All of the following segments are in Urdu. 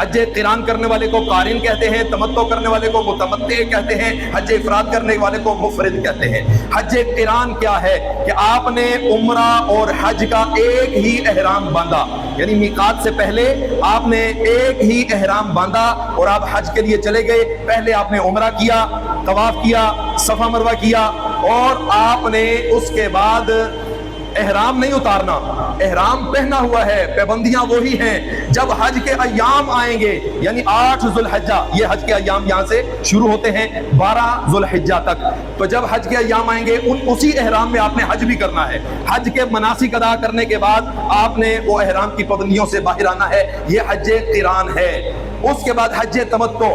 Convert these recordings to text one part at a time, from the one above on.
حج قران کرنے والے کو قارن کہتے ہیں، تمتع کرنے والے کو متمتع کہتے ہیں، حج افراد کرنے والے کو مفرد کہتے ہیں۔ حج قران کیا ہے کہ آپ نے عمرہ اور حج کا ایک ہی احرام باندھا، یعنی میقات سے پہلے آپ نے ایک ہی احرام باندھا اور آپ حج کے لیے چلے گئے۔ پہلے آپ نے عمرہ کیا، طواف کیا، صفا مروہ کیا، اور آپ نے اس کے بعد احرام نہیں اتارنا، احرام پہنا ہوا ہے، پابندیاں وہی ہیں۔ جب حج کے ایام آئیں گے، یعنی 8 ذو الحجہ، یہ حج کے ایام یہاں سے شروع ہوتے ہیں 12 ذو الحجہ تک، تو جب حج کے ایام آئیں گے اسی احرام میں آپ نے حج بھی کرنا ہے۔ حج کے مناسک ادا کرنے کے بعد آپ نے وہ احرام کی پابندیوں سے باہر آنا ہے، یہ حج قران ہے۔ اس کے بعد حج تمتع،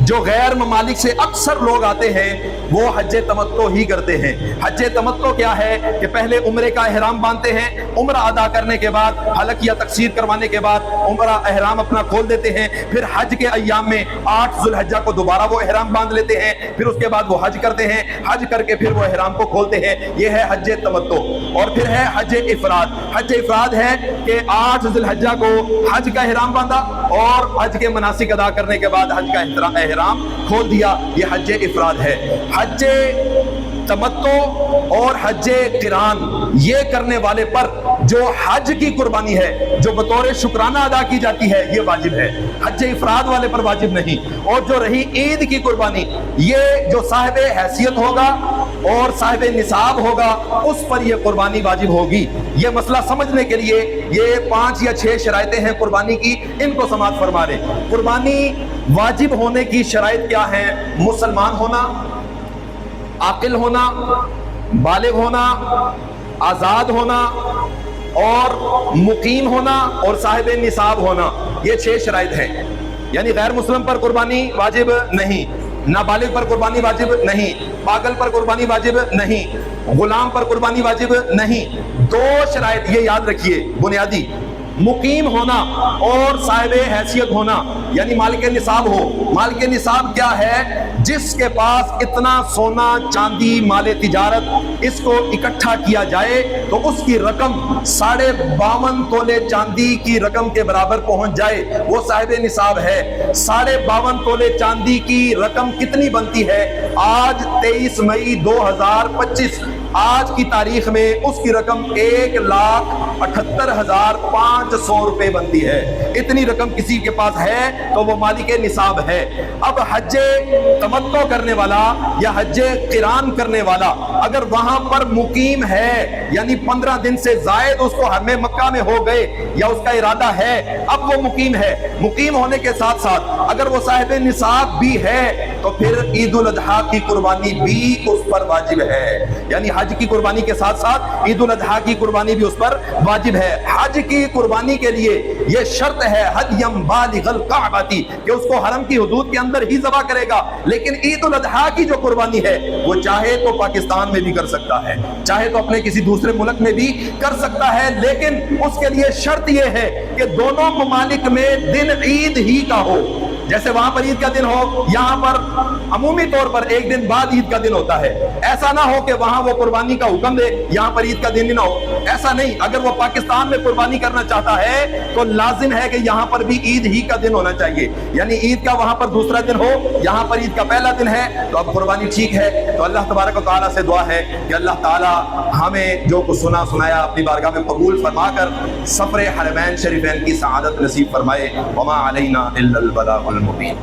جو غیر ممالک سے اکثر لوگ آتے ہیں وہ حج تمتع ہی کرتے ہیں۔ حج تمتع کیا ہے کہ پہلے عمرے کا احرام باندھتے ہیں، عمرہ ادا کرنے کے بعد، حلق یا تقصیر کروانے کے بعد عمرہ احرام اپنا کھول دیتے ہیں، پھر حج کے ایام میں 8 ذو الحجہ کو دوبارہ وہ احرام باندھ لیتے ہیں، پھر اس کے بعد وہ حج کرتے ہیں، حج کر کے پھر وہ احرام کو کھولتے ہیں، یہ ہے حج تمتع۔ اور پھر ہے حج افراد۔ حج افراد ہے کہ 8 ذو الحجہ کو حج کا احرام باندھا اور حج کے مناسک ادا کرنے کے بعد حج کا احرام کھول دیا، یہ حج افراد ہے۔ حج تمتع اور حج قران یہ کرنے والے پر جو حج کی قربانی ہے جو بطور شکرانہ ادا کی جاتی ہے یہ واجب ہے، حج افراد والے پر واجب نہیں۔ اور جو رہی عید کی قربانی، یہ جو صاحب حیثیت ہوگا اور صاحب نصاب ہوگا اس پر یہ قربانی واجب ہوگی۔ یہ مسئلہ سمجھنے کے لیے یہ 5 یا 6 شرائطیں ہیں قربانی کی، ان کو سماعت فرما لیں۔ قربانی واجب ہونے کی شرائط کیا ہیں؟ مسلمان ہونا، عاقل ہونا، بالغ ہونا، آزاد ہونا اور مقیم ہونا اور صاحب نصاب ہونا، یہ 6 شرائط ہیں۔ یعنی غیر مسلم پر قربانی واجب نہیں، نابالغ پر قربانی واجب نہیں، پاگل پر قربانی واجب نہیں، غلام پر قربانی واجب نہیں۔ 2 شرائط یہ یاد رکھیے بنیادی، مقیم ہونا اور صاحب حیثیت ہونا، یعنی مالک نصاب ہو۔ مالک نصاب کیا ہے؟ جس کے پاس اتنا سونا چاندی مال تجارت اس کو اکٹھا کیا جائے تو اس کی رقم 52.5 تولے چاندی کی رقم کے برابر پہنچ جائے، وہ صاحب نصاب ہے۔ 52.5 تولے چاندی کی رقم کتنی بنتی ہے؟ آج 23 مئی 2025 آج کی تاریخ میں اس کی رقم 1,78,500 روپے بنتی ہے۔ اتنی رقم کسی کے پاس ہے تو وہ مالک نصاب ہے۔ اب حج تمتع کرنے والا یا حج قران کرنے والا اگر وہاں پر مقیم ہے، یعنی 15 دن سے زائد اس کو حرم مکہ میں ہو گئے یا اس کا ارادہ ہے، اب وہ مقیم ہے، مقیم ہونے کے ساتھ ساتھ اگر وہ صاحب نصاب بھی ہے تو پھر عید الاضحیٰ کی قربانی بھی اس پر واجب ہے۔ یعنی حج کی قربانی کے ساتھ ساتھ عید الاضحیٰ کی قربانی بھی اس پر واجب ہے۔ حج کی قربانی کے لیے یہ شرط ہے حدیم بالغ الکعبہ کہ اس کو حرم کی حدود کے اندر ہی ذبح کرے گا، لیکن عید الاضحیٰ کی جو قربانی ہے وہ چاہے تو پاکستان میں بھی کر سکتا ہے، چاہے تو اپنے کسی دوسرے ملک میں بھی کر سکتا ہے، لیکن اس کے لیے شرط یہ ہے کہ دونوں ممالک میں دن عید ہی کا ہو۔ جیسے وہاں پر عید کا دن ہو، یہاں پر عمومی طور پر ایک دن بعد عید کا دن ہوتا ہے۔ ایسا نہ ہو کہ وہاں وہ قربانی کا حکم دے، یہاں پر عید کا دن نہ ہو، ایسا نہیں۔ اگر وہ پاکستان میں قربانی کرنا چاہتا ہے تو لازم ہے کہ یہاں پر بھی عید ہی کا دن ہونا چاہیے، یعنی عید کا وہاں پر دوسرا دن ہو، یہاں پر عید کا پہلا دن ہے تو اب قربانی ٹھیک ہے۔ تو اللہ تبارک و تعالیٰ سے دعا ہے کہ اللہ تعالیٰ ہمیں جو کچھ سنایا اپنی بارگاہ میں قبول فرما کر سفر حرمین شریفین کی سعادت نصیب فرمائے۔ وما علینا الا البلاغ المبین۔